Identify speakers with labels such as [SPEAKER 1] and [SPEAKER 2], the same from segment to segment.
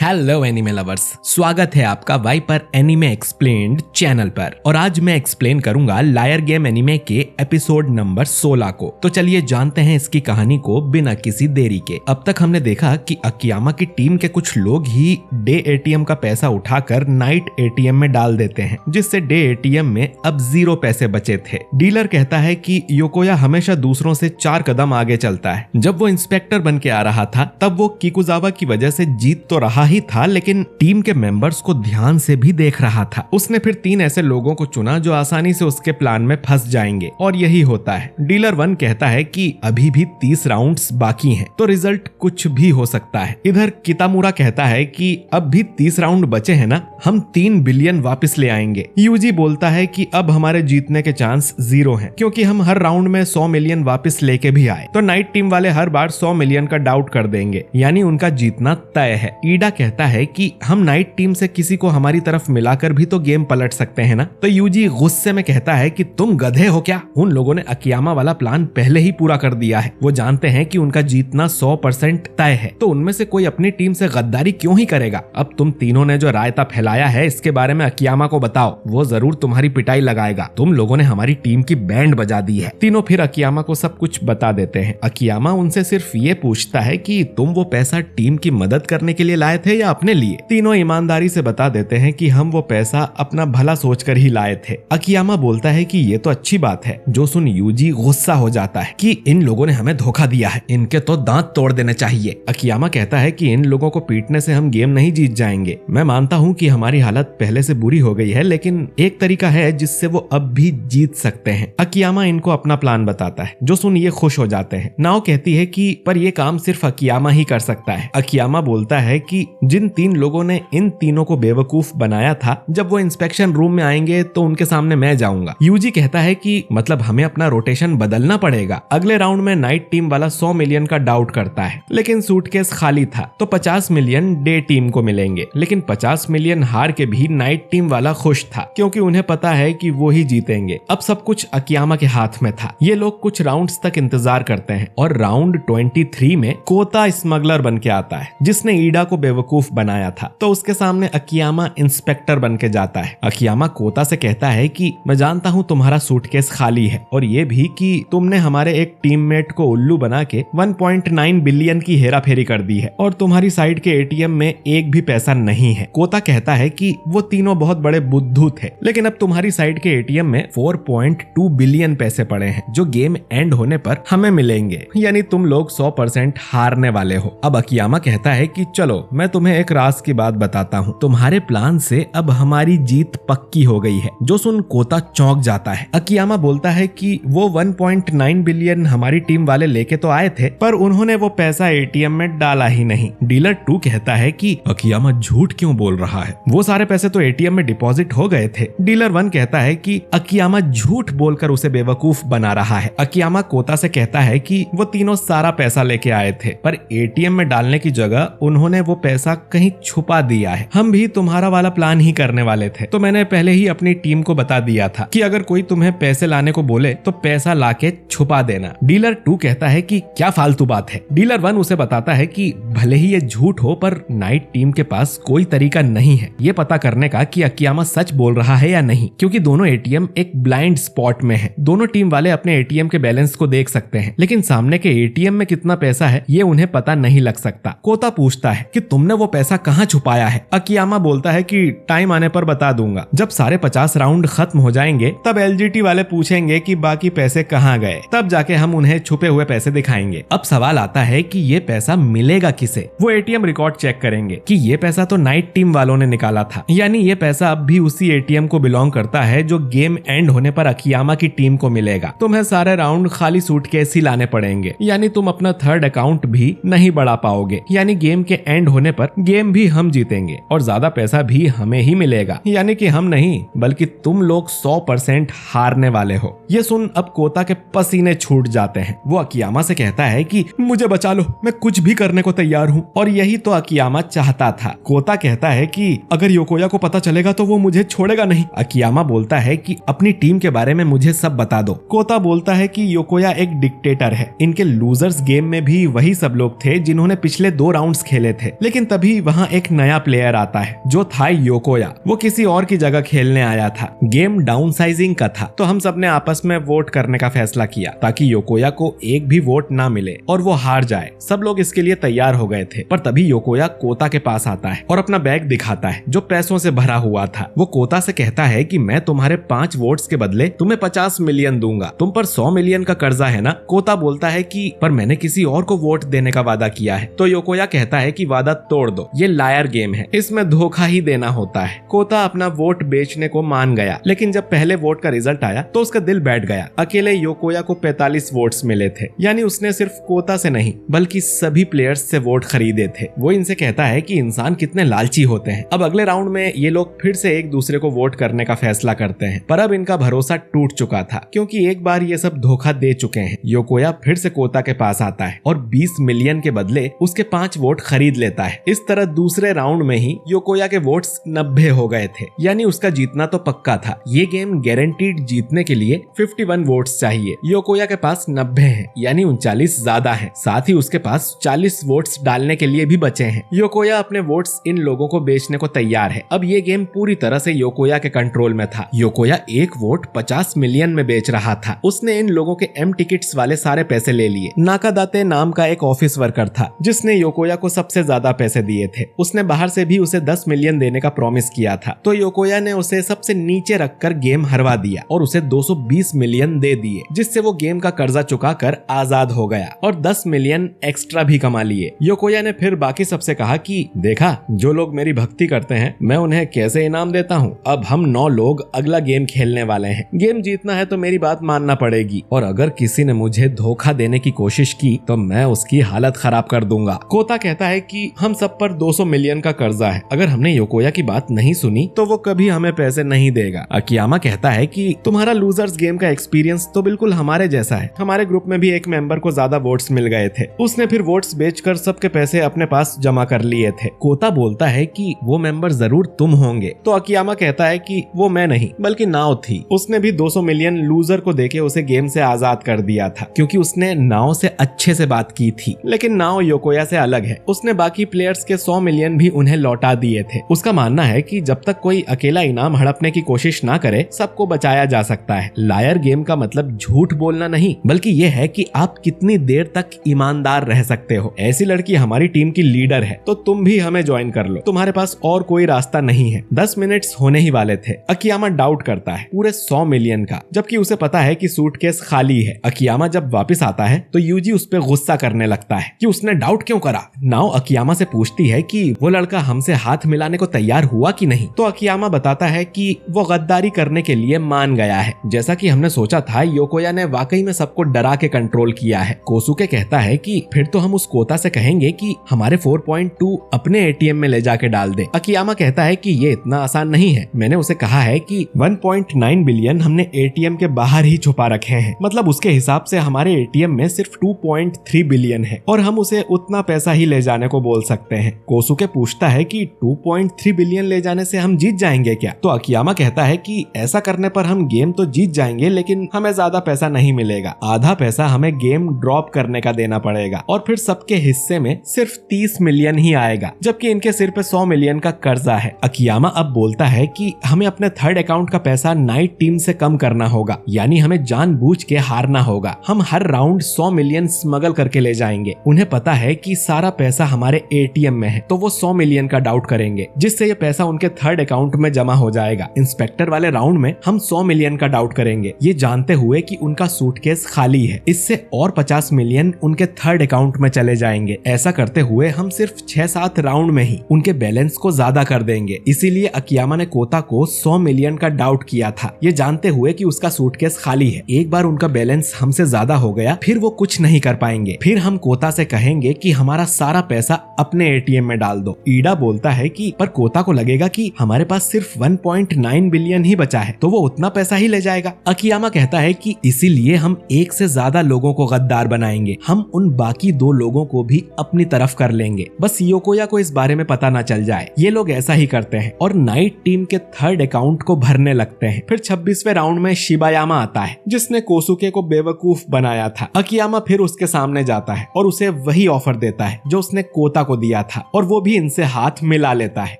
[SPEAKER 1] Hello anime lovers, स्वागत है आपका वाइपर एनिमे एक्सप्लेन्ड चैनल पर। और आज मैं एक्सप्लेन करूंगा लायर गेम एनिमे के एपिसोड नंबर 16 को। तो चलिए जानते हैं इसकी कहानी को बिना किसी देरी के। अब तक हमने देखा कि अकियामा की टीम के कुछ लोग ही डे एटीएम का पैसा उठाकर नाइट एटीएम में डाल देते हैं, जिससे डे एटीएम में अब 0 पैसे बचे थे। डीलर कहता है कि योकोया हमेशा दूसरों से 4 कदम आगे चलता है। जब वो इंस्पेक्टर बन के आ रहा था तब वो किकुजावा की वजह से जीत तो रहा ही था, लेकिन टीम के मेंबर्स को ध्यान से भी देख रहा था। उसने फिर 3 ऐसे लोगों को चुना जो आसानी से उसके प्लान में फंस जाएंगे, और यही होता है। डीलर 1 कहता है कि अभी भी 30 राउंड्स बाकी हैं, तो रिजल्ट कुछ भी हो सकता है। इधर कितामुरा कहता है कि अब भी 30 राउंड बचे हैं ना, हम 3 बिलियन वापस ले आएंगे। यूजी बोलता है कि अब हमारे जीतने के चांस 0 हैं, क्योंकि हम हर राउंड में 100 मिलियन वापस लेके भी आए, तो नाइट टीम वाले हर बार 100 मिलियन का डाउट कर देंगे, यानी उनका जीतना तय है। ईडा कहता है कि हम नाइट टीम से किसी को हमारी तरफ मिलाकर भी तो गेम पलट सकते हैं ना। तो यूजी गुस्से में कहता है कि तुम गधे हो क्या, उन लोगों ने अकियामा वाला प्लान पहले ही पूरा कर दिया है। वो जानते हैं कि उनका जीतना 100% तय है, तो उनमें से कोई अपनी टीम से गद्दारी क्यों ही करेगा। अब तुम तीनों ने जो रायता फैलाया है इसके बारे में अकियामा को बताओ, वो जरूर तुम्हारी पिटाई लगाएगा। तुम लोगों ने हमारी टीम की बैंड बजा दी है। तीनों फिर अकियामा को सब कुछ बता देते हैं। अकियामा उनसे सिर्फ ये पूछता है कि तुम वो पैसा टीम की मदद करने के लिए लाए थे या अपने लिए। तीनों ईमानदारी से बता देते हैं कि हम वो पैसा अपना भला सोचकर ही लाए थे। अकियामा बोलता है कि ये तो अच्छी बात है। जो सुन यूजी गुस्सा हो जाता है कि इन लोगों ने हमें धोखा दिया है, इनके तो दांत तोड़ देने चाहिए। अकियामा कहता है कि इन लोगों को पीटने से हम गेम नहीं जीत जाएंगे। मैं मानता हूँ कि हमारी हालत पहले से बुरी हो गई है, लेकिन एक तरीका है जिससे वो अब भी जीत सकते हैं। अकियामा इनको अपना प्लान बताता है। जो सुन ये खुश हो जाते हैं। नाओ कहती है कि पर ये काम सिर्फ अकियामा ही कर सकता है। अकियामा बोलता है कि जिन 3 लोगों ने इन तीनों को बेवकूफ बनाया था, जब वो इंस्पेक्शन रूम में आएंगे तो उनके सामने मैं जाऊंगा। यूजी कहता है कि मतलब हमें अपना रोटेशन बदलना पड़ेगा। अगले राउंड में नाइट टीम वाला 100 मिलियन का डाउट करता है, लेकिन सूटकेस खाली था, तो 50 मिलियन डे टीम को मिलेंगे। लेकिन 50 मिलियन हार के भी नाइट टीम वाला खुश था, क्योंकि उन्हें पता है कि वो ही जीतेंगे। अब सब कुछ अकियामा के हाथ में था। ये लोग कुछ राउंड्स तक इंतजार करते हैं, और राउंड 23 में कोता स्मगलर बन के आता है, जिसने ईडा को बेवकूफ बनाया था। तो उसके सामने अकियामा इंस्पेक्टर बन के जाता है। अकियामा कोता से कहता है कि मैं जानता हूँ तुम्हारा सूटकेस खाली है, और ये भी कि तुमने हमारे एक टीममेट को उल्लू बना के 1.9 बिलियन की हेराफेरी कर दी है, और तुम्हारी साइड के एटीएम में एक भी पैसा नहीं है। कोता कहता है कि वो तीनों बहुत बड़े बुद्धू थे, लेकिन अब तुम्हारी साइड के एटीएम में 4.2 बिलियन पैसे पड़े हैं, जो गेम एंड होने पर हमें मिलेंगे, यानी तुम लोग 100% हारने वाले हो। अब अकियामा कहता है कि चलो मैं तुम्हें एक राज की बात बताता हूँ, तुम्हारे प्लान से अब हमारी जीत पक्की हो गई है। जो सुन कोता चौंक जाता है। अकियामा बोलता है कि वो 1.9 बिलियन हमारी टीम वाले लेके तो आए थे, पर उन्होंने वो पैसा एटीएम में डाला ही नहीं। डीलर 2 कहता है कि अकियामा झूठ क्यों बोल रहा है, वो सारे पैसे तो एटीएम में डिपॉजिट हो गए थे। डीलर 1 कहता है कि अकियामा झूठ बोलकर उसे बेवकूफ बना रहा है। अकियामा कोता से कहता है कि वो तीनों सारा पैसा लेके आए थे, पर एटीएम में डालने की जगह उन्होंने वो पैसा कहीं छुपा दिया है। हम भी तुम्हारा वाला प्लान ही करने वाले थे, तो मैंने पहले ही अपनी टीम को बता दिया था कि अगर कोई तुम्हें पैसे लाने को बोले तो पैसा लाके छुपा देना। डीलर 2 कहता है कि क्या फालतू बात है। डीलर 1 उसे बताता है कि भले ही ये झूठ हो, पर नाइट टीम के पास कोई तरीका नहीं है ये पता करने का कि अकियामा सच बोल रहा है या नहीं, क्योंकि दोनों एटीएम एक ब्लाइंड स्पॉट में है। दोनों टीम वाले अपने एटीएम के बैलेंस को देख सकते हैं, लेकिन सामने के एटीएम में कितना पैसा है ये उन्हें पता नहीं लग सकता। कोता पूछता है कि तुमने वो पैसा कहाँ छुपाया है। अकियामा बोलता है कि टाइम आने पर बता दूंगा। जब सारे 50 राउंड खत्म हो जाएंगे तब एलजीटी वाले पूछेंगे कि बाकी पैसे कहाँ गए, तब जाके हम उन्हें छुपे हुए पैसे दिखाएंगे। अब सवाल आता है कि ये पैसा मिलेगा किसे। वो एटीएम रिकॉर्ड चेक करेंगे कि ये पैसा तो नाइट टीम वालों ने निकाला था, यानी ये पैसा अब भी उसी एटीएम को बिलोंग करता है जो गेम एंड होने पर अकियामा की टीम को मिलेगा। तुम्हें सारे राउंड खाली सूटकेस ही लाने पड़ेंगे, यानी तुम अपना थर्ड अकाउंट भी नहीं बढ़ा पाओगे, यानी गेम के एंड होने पर गेम भी हम जीतेंगे और ज्यादा पैसा भी हमें ही मिलेगा, यानी कि हम नहीं बल्कि तुम लोग 100% हारने वाले हो। ये सुन अब कोता के पसीने छूट जाते हैं। वो अकियामा से कहता है कि मुझे बचा लो, मैं कुछ भी करने को तैयार हूँ, और यही तो अकियामा चाहता था। कोता कहता है कि अगर योकोया को पता चलेगा तो वो मुझे छोड़ेगा नहीं। अकियामा बोलता है कि अपनी टीम के बारे में मुझे सब बता दो। कोता बोलता है कि योकोया एक डिक्टेटर है, इनके लूजर्स गेम में भी वही सब लोग थे जिन्होंने पिछले 2 राउंड्स खेले थे, लेकिन तभी वहाँ एक नया प्लेयर आता है जो था योकोया। वो किसी और की जगह खेलने आया था। गेम डाउनसाइजिंग का था, तो हम सबने आपस में वोट करने का फैसला किया ताकि योकोया को एक भी वोट ना मिले और वो हार जाए। सब लोग इसके लिए तैयार हो गए थे, पर तभी योकोया कोता के पास आता है और अपना बैग दिखाता है जो पैसों से भरा हुआ था। वो कोता से कहता है कि मैं तुम्हारे 5 वोट्स के बदले तुम्हें 50 मिलियन दूंगा, तुम पर 100 मिलियन का कर्जा है ना। कोता बोलता है कि पर मैंने किसी और को वोट देने का वादा किया है। तो योकोया कहता है कि वादा तोड़ दो, ये लायर गेम है, इसमें धोखा ही देना होता है। कोता अपना वोट बेचने को मान गया, लेकिन जब पहले वोट का रिजल्ट आया तो उसका दिल बैठ गया। अकेले योकोया को 45 वोट्स मिले थे, यानी उसने सिर्फ कोता से नहीं बल्कि सभी प्लेयर्स से वोट खरीदे थे। वो इनसे कहता है कि इंसान कितने लालची होते हैं। अब अगले राउंड में ये लोग फिर से एक दूसरे को वोट करने का फैसला करते हैं, पर अब इनका भरोसा टूट चुका था क्योंकि एक बार ये सब धोखा दे चुके हैं। योकोया फिर से कोता के पास आता है और 20 मिलियन के बदले उसके 5 वोट खरीद लेता है। इस तरह दूसरे राउंड में ही योकोया के वोट्स 90 हो गए थे, यानी उसका जीतना तो पक्का था। ये गेम गारंटीड जीतने के लिए 51 वोट्स चाहिए। योकोया के पास 90 हैं, यानी 39 ज्यादा हैं। साथ ही उसके पास 40 वोट्स डालने के लिए भी बचे हैं। योकोया अपने वोट्स इन लोगों को बेचने को तैयार है। अब ये गेम पूरी तरह से योकोया के कंट्रोल में था। योकोया एक वोट 50 मिलियन में बेच रहा था। उसने इन लोगों के एम टिकट्स वाले सारे पैसे ले लिए। नाकादाते नाम का एक ऑफिस वर्कर था जिसने योकोया को सबसे ज्यादा पैसे दिए थे। उसने बाहर से भी उसे 10 मिलियन देने का प्रॉमिस किया था, तो योकोया ने उसे सबसे नीचे रखकर गेम हरवा दिया और उसे 220 मिलियन दे दिए, जिससे वो गेम का कर्जा चुकाकर आजाद हो गया और 10 मिलियन एक्स्ट्रा भी कमा लिए। योकोया ने फिर बाकी सबसे कहा कि देखा, जो लोग मेरी भक्ति करते हैं मैं उन्हें कैसे इनाम देता हूँ। अब हम 9 लोग अगला गेम खेलने वाले हैं। गेम जीतना है तो मेरी बात मानना पड़ेगी, और अगर किसी ने मुझे धोखा देने की कोशिश की तो मैं उसकी हालत खराब कर दूंगा। कोता कहता है कि हम सब पर 200 मिलियन का कर्जा है, अगर हमने योकोया की बात नहीं सुनी तो वो कभी हमें पैसे नहीं देगा। अकियामा कहता है कि तुम्हारा लूजर्स गेम का एक्सपीरियंस तो बिल्कुल हमारे जैसा है। हमारे ग्रुप में भी एक मेंबर को ज्यादा वोट्स मिल गए थे, उसने फिर वोट्स बेचकर सबके पैसे अपने पास जमा कर लिए थे। कोता बोलता है कि वो मेंबर जरूर तुम होंगे, तो अकियामा कहता है कि वो मैं नहीं बल्कि नाव थी। उसने भी 200 मिलियन लूजर को देके उसे गेम से आजाद कर दिया था क्योंकि उसने नाव से अच्छे से बात की थी। लेकिन नाव योकोया से अलग है, उसने बाकी प्लेयर्स के 100 मिलियन भी उन्हें लौटा दिए थे। उसका मानना है कि जब तक कोई अकेला इनाम हड़पने की कोशिश ना करे सबको बचाया जा सकता है। लायर गेम का मतलब झूठ बोलना नहीं, बल्कि ये है कि आप कितनी देर तक ईमानदार रह सकते हो। ऐसी लड़की हमारी टीम की लीडर है, तो तुम भी हमें ज्वाइन कर लो, तुम्हारे पास और कोई रास्ता नहीं है। 10 मिनट्स होने ही वाले थे। अकियामा डाउट करता है पूरे 100 मिलियन का, जबकि उसे पता है कि सूटकेस खाली है। अकियामा जब वापस आता है तो यूजी उस पर गुस्सा करने लगता है कि उसने डाउट क्यों करा। नाओ अकियामा से पूछती है कि वो लड़का हमसे हाथ मिलाने को तैयार हुआ कि नहीं, तो अकियामा बताता है कि वो गद्दारी करने के लिए मान गया है। जैसा कि हमने सोचा था, योकोया ने वाकई में सबको डरा के कंट्रोल किया है। कोसुके कहता है कि फिर तो हम उस कोता से कहेंगे कि हमारे 4.2 अपने एटीएम में ले जाके डाल दे। अकियामा कहता है कि ये इतना आसान नहीं है। मैंने उसे कहा है कि 1.9 बिलियन हमने एटीएम के बाहर ही छुपा रखे हैं, मतलब उसके हिसाब से हमारे एटीएम में सिर्फ 2.3 बिलियन है और हम उसे उतना पैसा ही ले जाने को बोल सकते हैं। कोसुके पूछता है कि 2.3 बिलियन ले जाने से हम जीत जाएंगे क्या? तो अकियामा कहता है कि ऐसा करने पर हम गेम तो जीत जाएंगे, लेकिन हमें ज्यादा पैसा नहीं मिलेगा। आधा पैसा हमें गेम ड्रॉप करने का देना पड़ेगा और फिर सबके हिस्से में सिर्फ 30 मिलियन ही आएगा, जबकि इनके सिर पे 100 मिलियन का कर्जा है। अकियामा अब बोलता है कि हमें अपने थर्ड अकाउंट का पैसा नाइट टीम से कम करना होगा, यानी हमें जानबूझ के हारना होगा। हम हर राउंड 100 मिलियन स्मगल करके ले जाएंगे। उन्हें पता है कि सारा पैसा हमारे एटीएम में है, तो वो 100 मिलियन का डाउट करेंगे, जिससे ये पैसा उनके थर्ड अकाउंट में जमा हो जाएगा। इंस्पेक्टर वाले राउंड में हम 100 मिलियन का डाउट करेंगे, ये जानते हुए कि उनका सूटकेस खाली है। इससे और 50 मिलियन उनके थर्ड अकाउंट में चले जाएंगे। ऐसा करते हुए हम सिर्फ 6-7 राउंड में ही उनके बैलेंस को ज्यादा कर देंगे। इसीलिए अकियामा ने कोता को 100 मिलियन का डाउट किया था, ये जानते हुए कि उसका सूटकेस खाली है। एक बार उनका बैलेंस हमसे ज्यादा हो गया फिर वो कुछ नहीं कर पाएंगे। फिर हम कोता से कहेंगे कि हमारा सारा पैसा अपने एटीएम में डाल दो। ईडा बोलता है कि पर कोता को लगेगा कि हमारे पास सिर्फ 1.9 बिलियन ही बचा है, तो वो उतना पैसा ही ले जाएगा। अकियामा कहता है कि इसीलिए हम एक से ज्यादा लोगों को गद्दार बनाएंगे। हम उन बाकी 2 लोगों को भी अपनी तरफ कर लेंगे, बस योकोया को इस बारे में पता ना चल जाए। ये लोग ऐसा ही करते हैं और नाइट टीम के थर्ड अकाउंट को भरने लगते हैं। फिर 26वें राउंड में शिबायामा आता है, जिसने कोसुके को बेवकूफ बनाया था। अकियामा फिर उसके सामने जाता है और उसे वही ऑफर देता है जो उसने कोता को दिया था और वो भी इनसे हाथ मिला लेता है।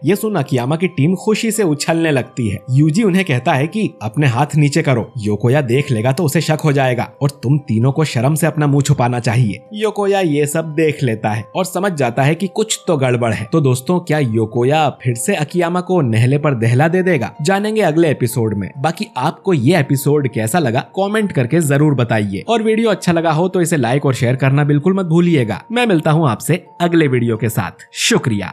[SPEAKER 1] ये सुन अकियामा की टीम खुशी से उछलने लगती है। यूजी उन्हें कहता है कि अपने हाथ नीचे करो, योकोया देख लेगा तो उसे शक हो जाएगा और तुम तीनों को शर्म से अपना मुंह छुपाना चाहिए। योकोया ये सब देख लेता है और समझ जाता है कि कुछ तो गड़बड़ है। तो दोस्तों, क्या योकोया फिर से अकियामा को नहले पर दहला दे देगा? जानेंगे अगले एपिसोड में। बाकी आपको ये एपिसोड कैसा लगा कमेंट करके जरूर बताइए और वीडियो अच्छा लगा हो तो इसे लाइक और शेयर करना बिल्कुल मत भूलिएगा। मैं मिलता हूँ आपसे अगले वीडियो के साथ। शुक्रिया।